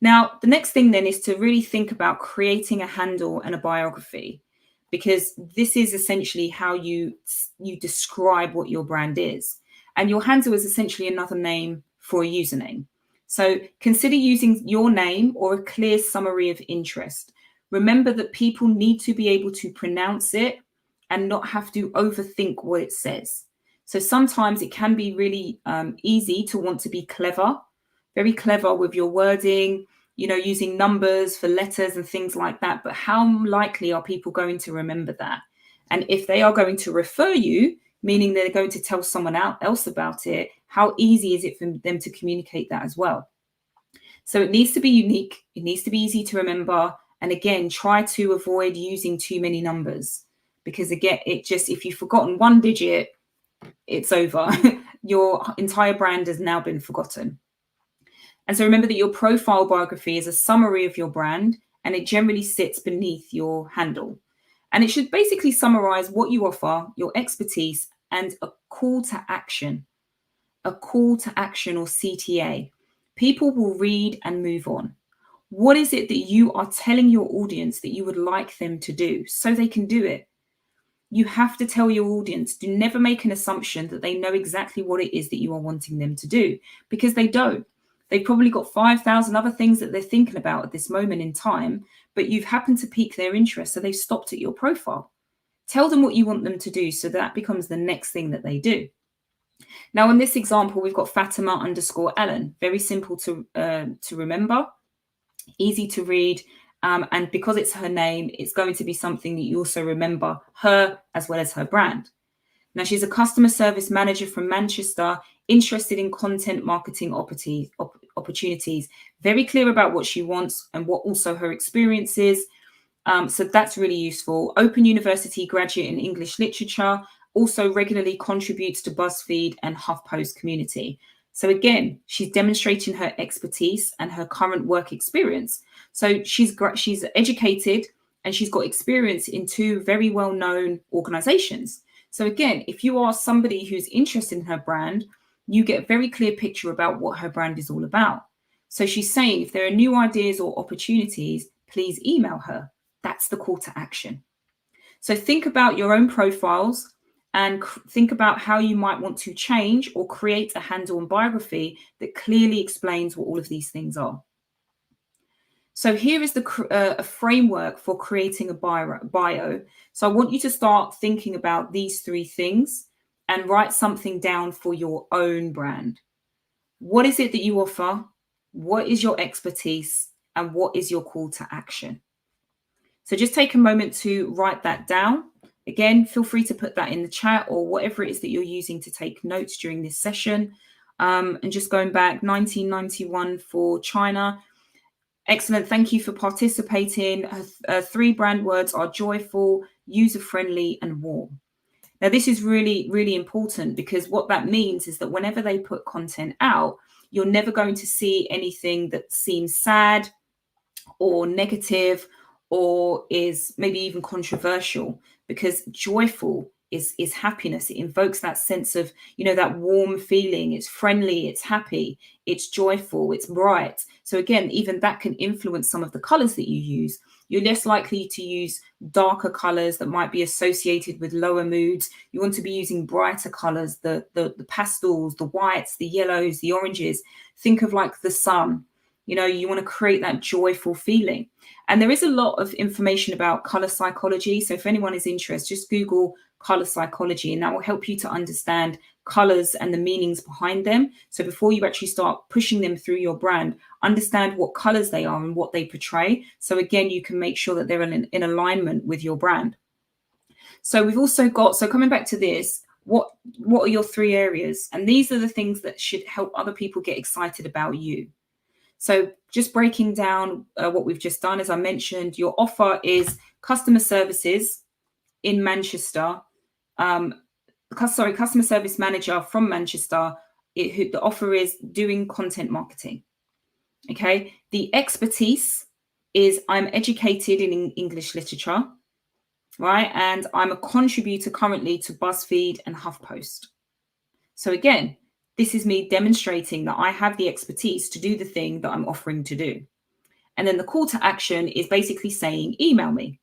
Now, the next thing then is to really think about creating a handle and a biography, because this is essentially how you describe what your brand is. And your handle is essentially another name for a username. So consider using your name or a clear summary of interest. Remember that people need to be able to pronounce it and not have to overthink what it says. So sometimes it can be really easy to want to be clever, very clever with your wording, using numbers for letters and things like that. But how likely are people going to remember that? And if they are going to refer you, meaning they're going to tell someone else about it, how easy is it for them to communicate that as well? So it needs to be unique. It needs to be easy to remember. And again, try to avoid using too many numbers, because again, if you've forgotten 1 digit, it's over. Your entire brand has now been forgotten. And so remember that your profile biography is a summary of your brand, and it generally sits beneath your handle. And it should basically summarize what you offer, your expertise, and a call to action. A call to action, or CTA. People will read and move on. What is it that you are telling your audience that you would like them to do so they can do it? You have to tell your audience. Do never make an assumption that they know exactly what it is that you are wanting them to do, because they don't. They've probably got 5,000 other things that they're thinking about at this moment in time, but you've happened to pique their interest, so they've stopped at your profile. Tell them what you want them to do, so that becomes the next thing that they do. Now, in this example, we've got Fatima_Ellen. Very simple to remember, easy to read. And because it's her name, it's going to be something that you also remember her as well as her brand. Now, she's a customer service manager from Manchester, interested in content marketing opportunities, very clear about what she wants and what also her experience is. So that's really useful. Open University graduate in English literature, also regularly contributes to BuzzFeed and HuffPost community. So again, she's demonstrating her expertise and her current work experience. So she's educated and she's got experience in 2 very well-known organizations. So again, if you are somebody who's interested in her brand, you get a very clear picture about what her brand is all about. So she's saying if there are new ideas or opportunities, please email her. That's the call to action. So think about your own profiles and think about how you might want to change or create a handle and biography that clearly explains what all of these things are. So here is a framework for creating a bio. So I want you to start thinking about these three things and write something down for your own brand. What is it that you offer? What is your expertise? And what is your call to action? So just take a moment to write that down. Again, feel free to put that in the chat or whatever it is that you're using to take notes during this session. And just going back, 1991 for China. Excellent. Thank you for participating. Three brand words are joyful, user-friendly, and warm. Now, this is really, really important because what that means is that whenever they put content out, you're never going to see anything that seems sad or negative or is maybe even controversial, because joyful is happiness. It invokes that sense of, that warm feeling. It's friendly, it's happy, it's joyful, it's bright. So again, even that can influence some of the colors that you use. You're less likely to use darker colors that might be associated with lower moods. You want to be using brighter colors, the pastels, the whites, the yellows, the oranges. Think of like the sun. You want to create that joyful feeling. And there is a lot of information about color psychology. So if anyone is interested, just Google color psychology, and that will help you to understand colors and the meanings behind them. So before you actually start pushing them through your brand, understand what colors they are and what they portray. So again, you can make sure that they're in alignment with your brand. So we've also got, so coming back to this, what are your three areas? And these are the things that should help other people get excited about you. So just breaking down what we've just done, as I mentioned, your offer is customer services in Manchester. Customer service manager from Manchester. The offer is doing content marketing. Okay. The expertise is I'm educated in English literature, right? And I'm a contributor currently to BuzzFeed and HuffPost. So again, this is me demonstrating that I have the expertise to do the thing that I'm offering to do. And then the call to action is basically saying, email me.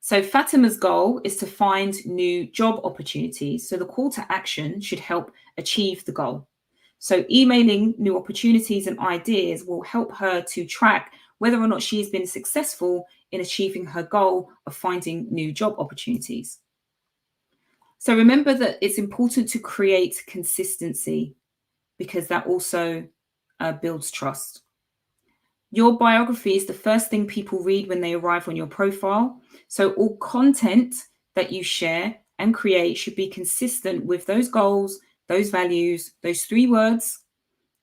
So Fatima's goal is to find new job opportunities. So the call to action should help achieve the goal. So emailing new opportunities and ideas will help her to track whether or not she has been successful in achieving her goal of finding new job opportunities. So remember that it's important to create consistency because that also builds trust. Your biography is the first thing people read when they arrive on your profile. So all content that you share and create should be consistent with those goals, those values, those three words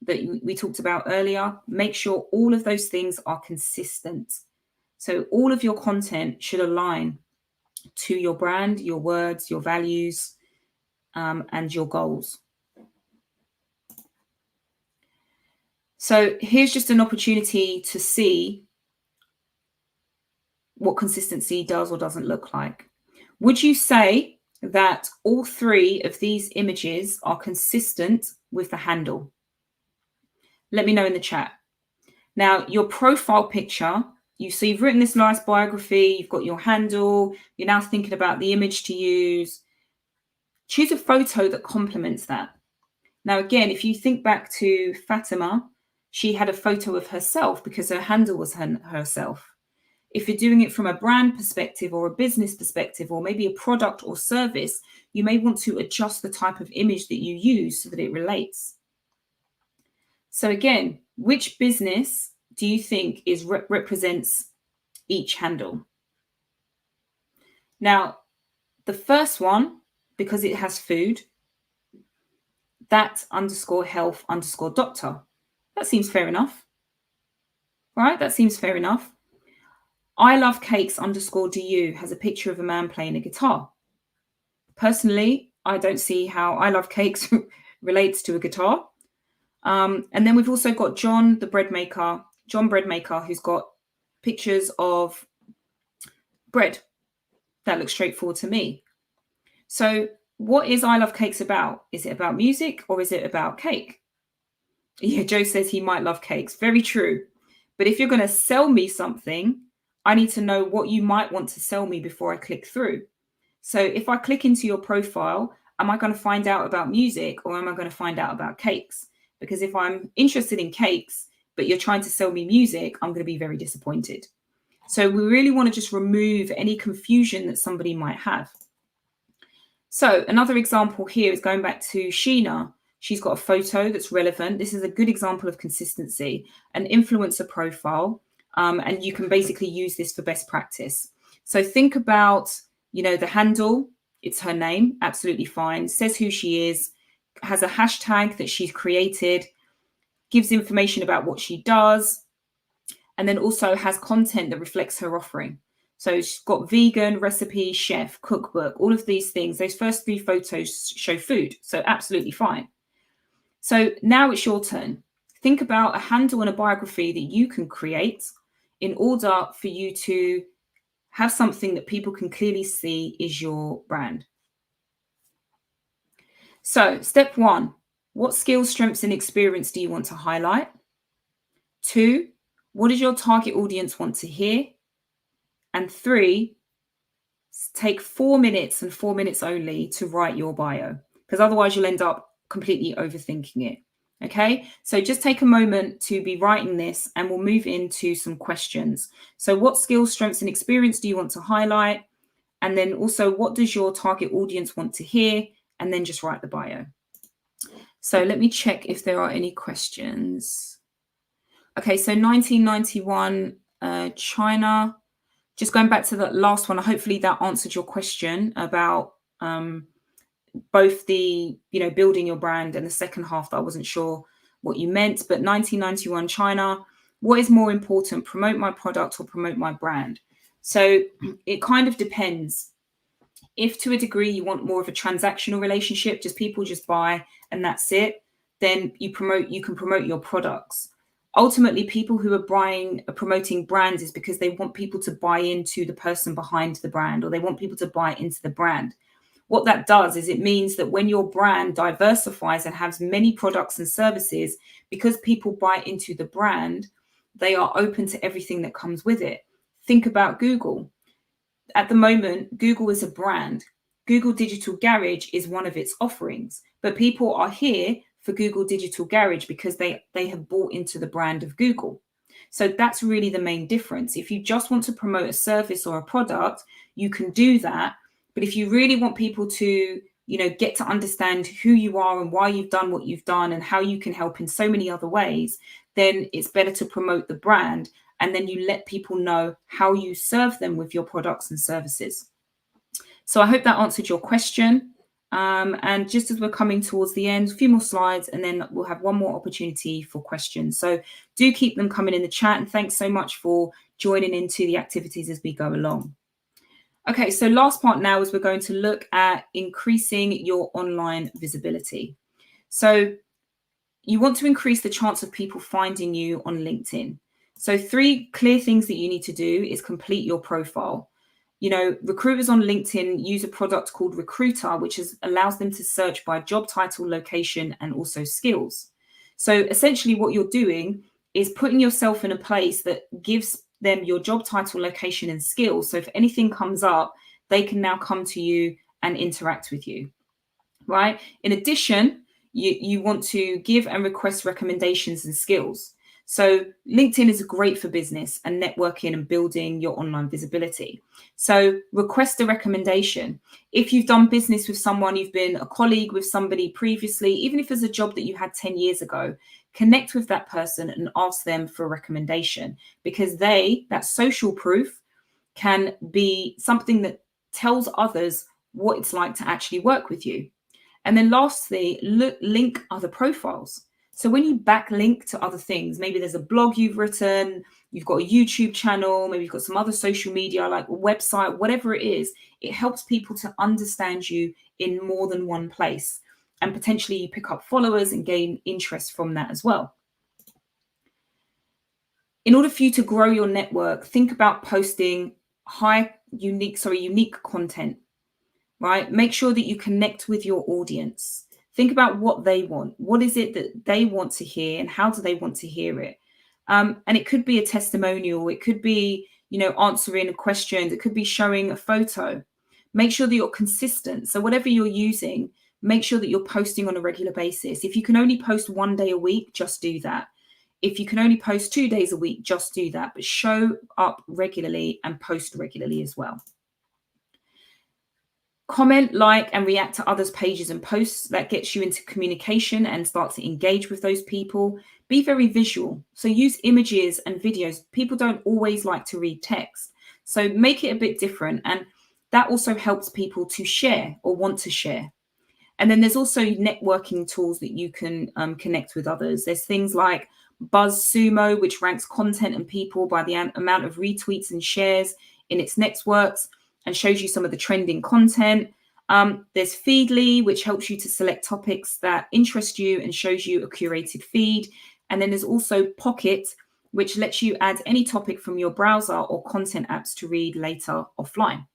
that we talked about earlier. Make sure all of those things are consistent. So all of your content should align to your brand, your words, your values, and your goals. So here's just an opportunity to see what consistency does or doesn't look like. Would you say that all three of these images are consistent with the handle? Let me know in the chat. Now, your profile picture, you've written this nice biography, you've got your handle, you're now thinking about the image to use. Choose a photo that complements that. Now, again, if you think back to Fatima, she had a photo of herself because her handle was herself. If you're doing it from a brand perspective or a business perspective, or maybe a product or service, you may want to adjust the type of image that you use so that it relates. So again, which business do you think represents each handle? Now, the first one, because it has food, that_health_doctor. That seems fair enough, right? That seems fair enough. I love cakes_du has a picture of a man playing a guitar. Personally, I don't see how I love cakes relates to a guitar. And then we've also got John Breadmaker, who's got pictures of bread. That looks straightforward to me. So what is I Love Cakes about? Is it about music or is it about cake? Yeah, Joe says he might love cakes. Very true. But if you're going to sell me something, I need to know what you might want to sell me before I click through. So if I click into your profile, am I going to find out about music or am I going to find out about cakes? Because if I'm interested in cakes, but you're trying to sell me music, I'm going to be very disappointed. So we really want to just remove any confusion that somebody might have. So another example here is going back to Sheena. She's got a photo that's relevant. This is a good example of consistency, an influencer profile, and you can basically use this for best practice. So think about, the handle. It's her name, absolutely fine. Says who she is, has a hashtag that she's created, gives information about what she does, and then also has content that reflects her offering. So she's got vegan, recipe, chef, cookbook, all of these things. Those first 3 photos show food. So absolutely fine. So now it's your turn. Think about a handle and a biography that you can create in order for you to have something that people can clearly see is your brand. So step 1, what skills, strengths, and experience do you want to highlight? 2, what does your target audience want to hear? And 3, take 4 minutes and 4 minutes only to write your bio, because otherwise you'll end up completely overthinking it. Okay, so just take a moment to be writing this and we'll move into some questions. So what skills, strengths, and experience do you want to highlight? And then also, what does your target audience want to hear? And then just write the bio. So let me check if there are any questions. Okay, so 1991, China. Just going back to the last one, hopefully that answered your question about both the, building your brand and the second half that I wasn't sure what you meant. But 1991 China, what is more important, promote my product or promote my brand? So it kind of depends. If to a degree you want more of a transactional relationship, just people just buy and that's it, then you can promote your products. Ultimately, people who are promoting brands is because they want people to buy into the person behind the brand, or they want people to buy into the brand. What that does is it means that when your brand diversifies and has many products and services, because people buy into the brand, they are open to everything that comes with it. Think about Google. At the moment, Google is a brand. Google Digital Garage is one of its offerings, but people are here for Google Digital Garage because they have bought into the brand of Google. So that's really the main difference. If you just want to promote a service or a product, you can do that. But if you really want people to, get to understand who you are and why you've done what you've done and how you can help in so many other ways, then it's better to promote the brand. And then you let people know how you serve them with your products and services. So I hope that answered your question. And just as we're coming towards the end, a few more slides, and then we'll have one more opportunity for questions. So do keep them coming in the chat. And thanks so much for joining into the activities as we go along. Okay, so last part now is we're going to look at increasing your online visibility. So you want to increase the chance of people finding you on LinkedIn. So 3 clear things that you need to do is complete your profile. Recruiters on LinkedIn use a product called Recruiter, which allows them to search by job title, location, and also skills. So essentially what you're doing is putting yourself in a place that gives them your job title, location, and skills. So if anything comes up, they can now come to you and interact with you, right? In addition, you want to give and request recommendations and skills. So LinkedIn is great for business and networking and building your online visibility. So request a recommendation. If you've done business with someone, you've been a colleague with somebody previously, even if it's a job that you had 10 years ago, connect with that person and ask them for a recommendation, because that social proof can be something that tells others what it's like to actually work with you. And then lastly, link other profiles. So when you backlink to other things, maybe there's a blog you've written, you've got a YouTube channel, maybe you've got some other social media like a website, whatever it is, it helps people to understand you in more than one place. And potentially you pick up followers and gain interest from that as well. In order for you to grow your network, think about posting unique content. right? Make sure that you connect with your audience. Think about what they want. What is it that they want to hear, and how do they want to hear it? And it could be a testimonial. It could be, answering a question. It could be showing a photo. Make sure that you're consistent. So whatever you're using, make sure that you're posting on a regular basis. If you can only post 1 day a week, just do that. If you can only post 2 days a week, just do that. But show up regularly and post regularly as well. Comment, like, and react to others' pages and posts. That gets you into communication and start to engage with those people. Be very visual. So use images and videos. People don't always like to read text. So make it a bit different. And that also helps people to share or want to share. And then there's also networking tools that you can connect with others. There's things like BuzzSumo, which ranks content and people by the amount of retweets and shares in its networks and shows you some of the trending content. There's Feedly, which helps you to select topics that interest you and shows you a curated feed. And then there's also Pocket, which lets you add any topic from your browser or content apps to read later offline.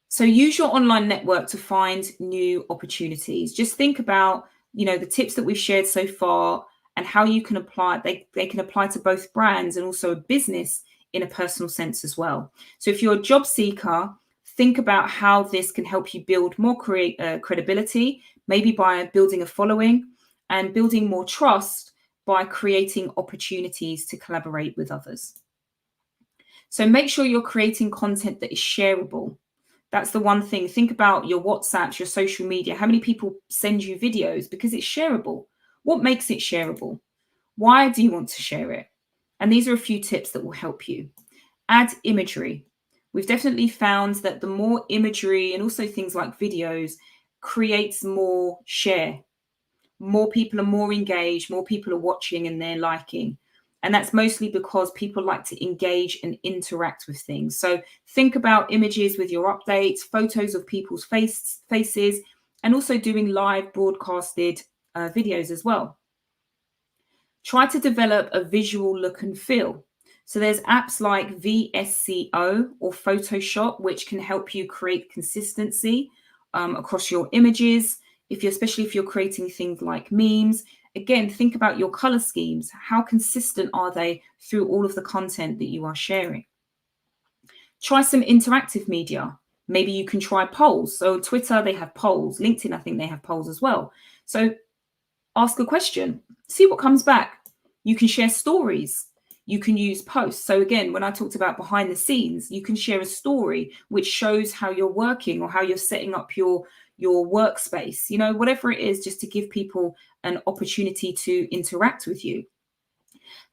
So use your online network to find new opportunities. Just think about, the tips that we've shared so far and how you can apply. They can apply to both brands and also a business in a personal sense as well. So if you're a job seeker, think about how this can help you build more credibility, maybe by building a following, and building more trust by creating opportunities to collaborate with others. So make sure you're creating content that is shareable. That's the one thing. Think about your WhatsApps, your social media. How many people send you videos? Because it's shareable. What makes it shareable? Why do you want to share it? And these are a few tips that will help you. Add imagery. We've definitely found that the more imagery and also things like videos creates more share. More people are more engaged, more people are watching and they're liking. And that's mostly because people like to engage and interact with things. So think about images with your updates, photos of people's faces, and also doing live broadcasted videos as well. Try to develop a visual look and feel. So there's apps like VSCO or Photoshop, which can help you create consistency across your images. Especially if you're creating things like memes, again, think about your color schemes. How consistent are they through all of the content that you are sharing? Try some interactive media. Maybe you can try polls. So Twitter, they have polls. LinkedIn, I think they have polls as well. So ask a question, see what comes back. You can share stories. You can use posts. So again, when I talked about behind the scenes, you can share a story which shows how you're working or how you're setting up your workspace, whatever it is, just to give people an opportunity to interact with you.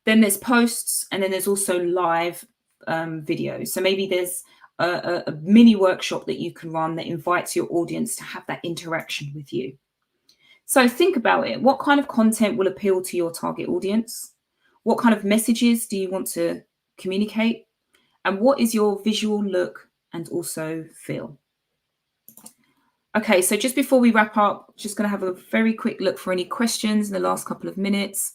Then there's posts, and then there's also live videos. So maybe there's a mini workshop that you can run that invites your audience to have that interaction with you. So think about it. What kind of content will appeal to your target audience? What kind of messages do you want to communicate? And what is your visual look and also feel? Okay, so just before we wrap up, just going to have a very quick look for any questions in the last couple of minutes.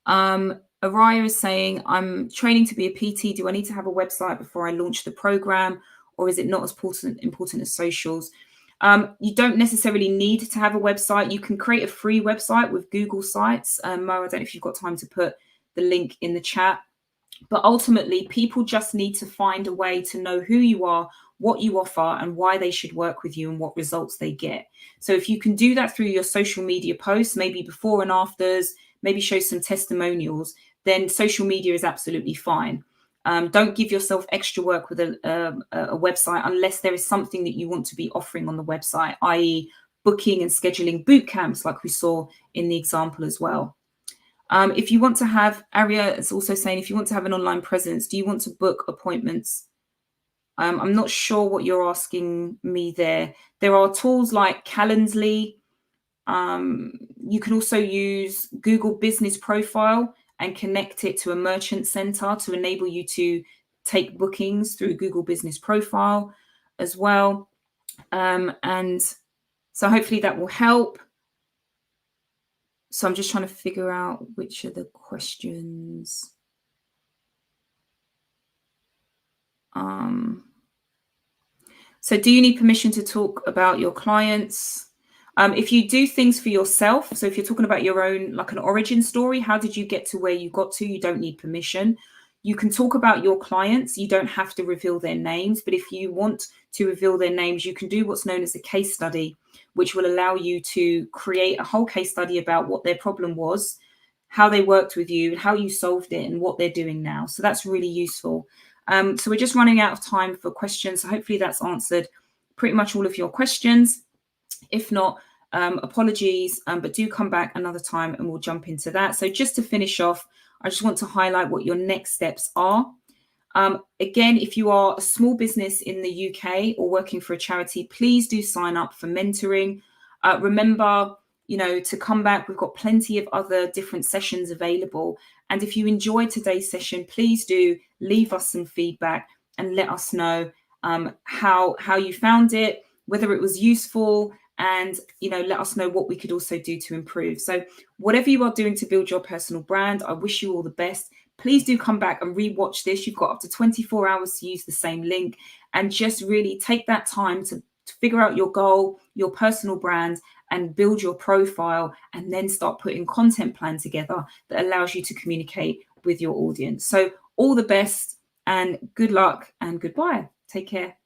Araya is saying, I'm training to be a PT. Do I need to have a website before I launch the program, or is it not as important as socials? You don't necessarily need to have a website. You can create a free website with Google Sites. Mo, I don't know if you've got time to put the link in the chat. But ultimately, people just need to find a way to know who you are, what you offer, and why they should work with you and what results they get. So if you can do that through your social media posts, maybe before and afters, maybe show some testimonials, then social media is absolutely fine. Don't give yourself extra work with a website unless there is something that you want to be offering on the website, i.e. booking and scheduling boot camps like we saw in the example as well. If you want to have, Aria is also saying, if you want to have an online presence, do you want to book appointments? I'm not sure what you're asking me there. There are tools like Calendly. You can also use Google Business Profile and connect it to a merchant center to enable you to take bookings through Google Business Profile as well. And so hopefully that will help. So I'm just trying to figure out which are the questions. So do you need permission to talk about your clients? If you do things for yourself, so if you're talking about your own, like an origin story, how did you get to where you got to? You don't need permission. You can talk about your clients. You don't have to reveal their names, but if you want to reveal their names, you can do what's known as a case study, which will allow you to create a whole case study about what their problem was, how they worked with you, how you solved it, and what they're doing now. So that's really useful. So we're just running out of time for questions. So hopefully that's answered pretty much all of your questions. If not, apologies, but do come back another time and we'll jump into that. So just to finish off, I just want to highlight what your next steps are. Again, if you are a small business in the UK or working for a charity, please do sign up for mentoring. Remember, to come back, we've got plenty of other different sessions available. And if you enjoyed today's session, please do leave us some feedback and let us know how you found it, whether it was useful, and let us know what we could also do to improve. So whatever you are doing to build your personal brand, I wish you all the best. Please do come back and rewatch this. You've got up to 24 hours to use the same link, and just really take that time to figure out your goal, your personal brand, and build your profile, and then start putting content plan together that allows you to communicate with your audience. So all the best and good luck and goodbye. Take care.